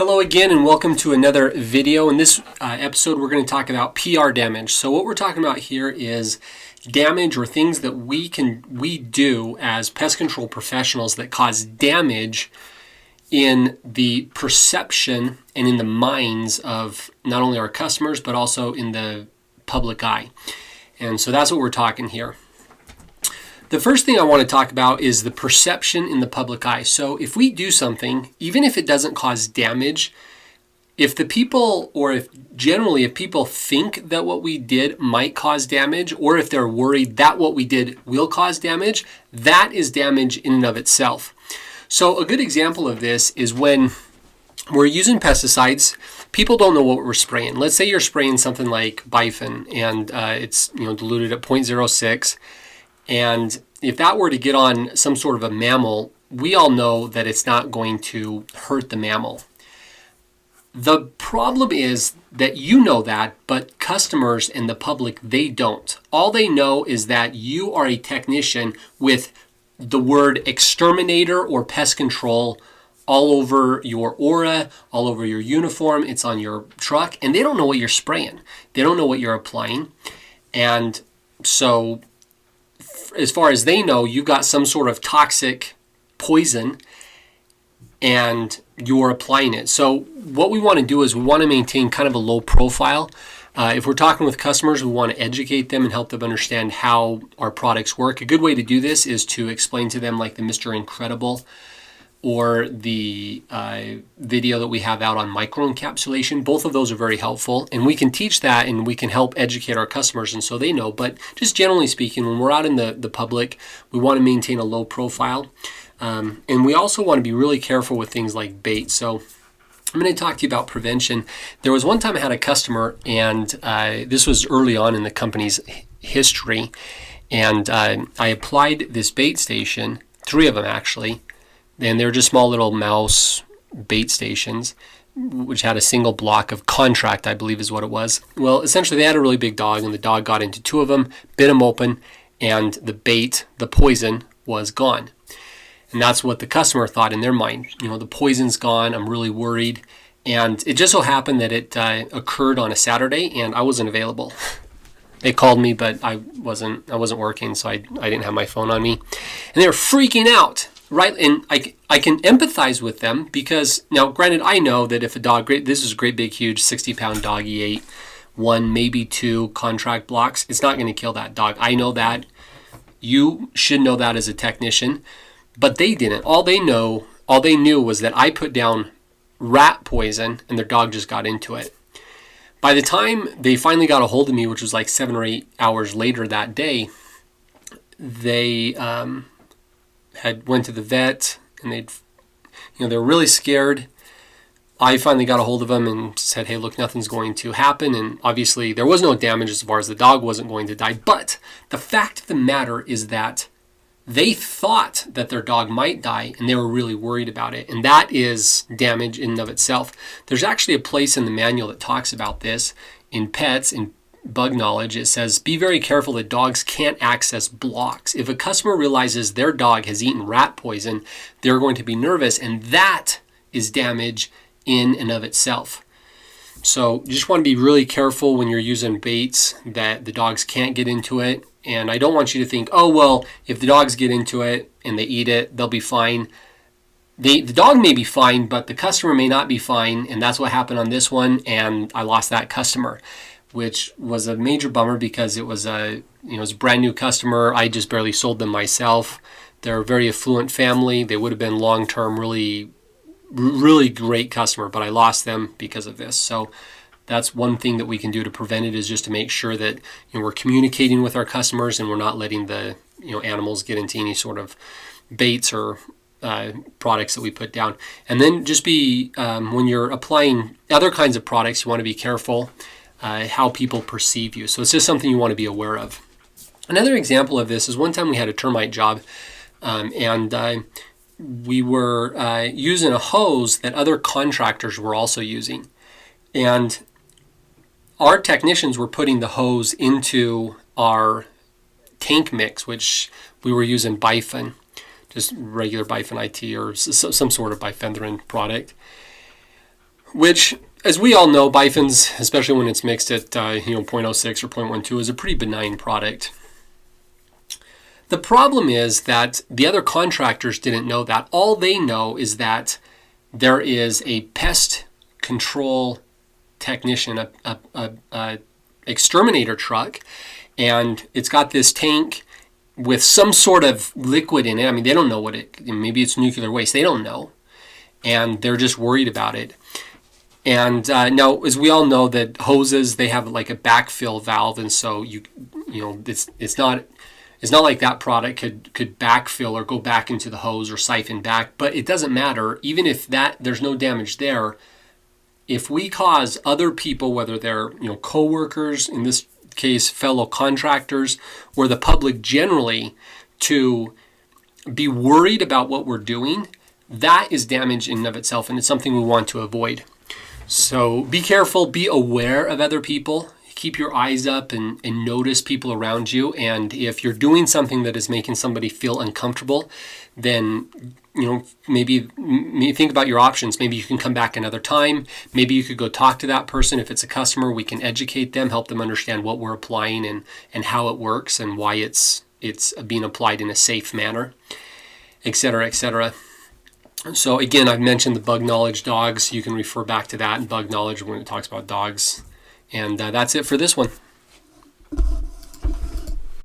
Hello again and welcome to another video. In this episode we're going to talk about PR damage. So what we're talking about here is damage or things that we do as pest control professionals that cause damage in the perception and in the minds of not only our customers but also in the public eye. And so that's what we're talking here. The first thing I want to talk about is the perception in the public eye. So if we do something, even if it doesn't cause damage, if people think that what we did might cause damage, or if they're worried that what we did will cause damage, that is damage in and of itself. So a good example of this is when we're using pesticides, people don't know what we're spraying. Let's say you're spraying something like Bifin and it's diluted at 0.06. And if that were to get on some sort of a mammal, we all know that it's not going to hurt the mammal. The problem is that you know that, but customers and the public, they don't. All they know is that you are a technician with the word exterminator or pest control all over your aura, all over your uniform. It's on your truck, and they don't know what you're spraying. They don't know what you're applying. And so as far as they know, you've got some sort of toxic poison and you're applying it. So what we want to do is we want to maintain kind of a low profile. If we're talking with customers, we want to educate them and help them understand how our products work. A good way to do this is to explain to them like the Mr. Incredible or the video that we have out on microencapsulation. Both of those are very helpful, and we can teach that and we can help educate our customers, and so they know. But just generally speaking, when we're out in the public, we want to maintain a low profile, and we also want to be really careful with things like bait. So I'm going to talk to you about prevention. There was one time I had a customer, and this was early on in the company's history, and I applied this bait station, 3 of them actually, and they're just small little mouse bait stations, which had a single block of contract, I believe is what it was. Well, essentially they had a really big dog, and the dog got into 2 of them, bit them open, and the bait, the poison, was gone. And that's what the customer thought in their mind. The poison's gone, I'm really worried. And it just so happened that it occurred on a Saturday, and I wasn't available. They called me, but I wasn't working, so I didn't have my phone on me. And they were freaking out. Right, and I can empathize with them because, now granted, I know that if a dog, this is a great big huge 60-pound doggy ate 1, maybe 2 contract blocks, it's not going to kill that dog. I know that. You should know that as a technician, but they didn't. All they knew was that I put down rat poison and their dog just got into it. By the time they finally got a hold of me, which was like 7 or 8 hours later that day, they had went to the vet, and they were really scared. I finally got a hold of them and said, hey, look, nothing's going to happen. And obviously there was no damage as far as the dog wasn't going to die. But the fact of the matter is that they thought that their dog might die, and they were really worried about it. And that is damage in and of itself. There's actually a place in the manual that talks about this in pets, in bug knowledge. It says, be very careful that dogs can't access blocks. If a customer realizes their dog has eaten rat poison, they're going to be nervous, and that is damage in and of itself. So you just want to be really careful when you're using baits that the dogs can't get into it. And I don't want you to think, oh, well, if the dogs get into it and they eat it, they'll be fine. The dog may be fine, but the customer may not be fine, and that's what happened on this one, and I lost that customer, which was a major bummer because it was a brand new customer. I just barely sold them myself. They're a very affluent family. They would have been long-term, really, really great customer, but I lost them because of this. So that's one thing that we can do to prevent it, is just to make sure that we're communicating with our customers and we're not letting the animals get into any sort of baits or products that we put down. And then just be when you're applying other kinds of products, you want to be careful how people perceive you. So it's just something you want to be aware of. Another example of this is one time we had a termite job, and we were using a hose that other contractors were also using. And our technicians were putting the hose into our tank mix, which we were using Bifin, just regular Bifin IT or some sort of bifenthrin product. which, as we all know, bifen's, especially when it's mixed at 0.06 or 0.12, is a pretty benign product. The problem is that the other contractors didn't know that. All they know is that there is a pest control technician, a exterminator truck, and it's got this tank with some sort of liquid in it. I mean, they don't know what maybe it's nuclear waste. They don't know. And they're just worried about it. And now, as we all know, that hoses, they have like a backfill valve, and so it's not like that product could backfill or go back into the hose or siphon back. But it doesn't matter. Even if there's no damage there, if we cause other people, whether they're coworkers, in this case fellow contractors, or the public generally, to be worried about what we're doing, that is damage in and of itself, and it's something we want to avoid. So be careful, be aware of other people, keep your eyes up and notice people around you. And if you're doing something that is making somebody feel uncomfortable, then maybe think about your options. Maybe you can come back another time. Maybe you could go talk to that person. If it's a customer, we can educate them, help them understand what we're applying and how it works and why it's being applied in a safe manner, etc., etc. So again, I've mentioned the Bug Knowledge dogs. You can refer back to that in Bug Knowledge when it talks about dogs. And that's it for this one.